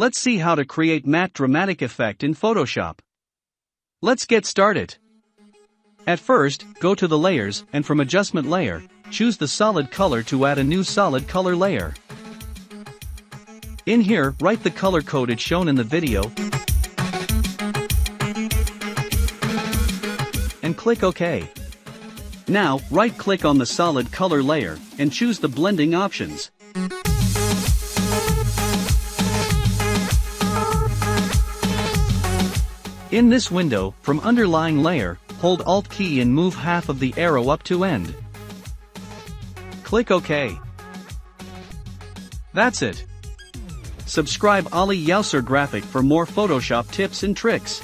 Let's see how to create matte dramatic effect in Photoshop. Let's get started. At first, go to the layers and from adjustment layer, choose the solid color to add a new solid color layer. In here, write the color code it's shown in the video and click OK. Now, right-click on the solid color layer and choose the blending options. In this window, from underlying layer, hold Alt key and move half of the arrow up to end. Click OK. That's it. Subscribe Ali Yauser Graphic for more Photoshop tips and tricks.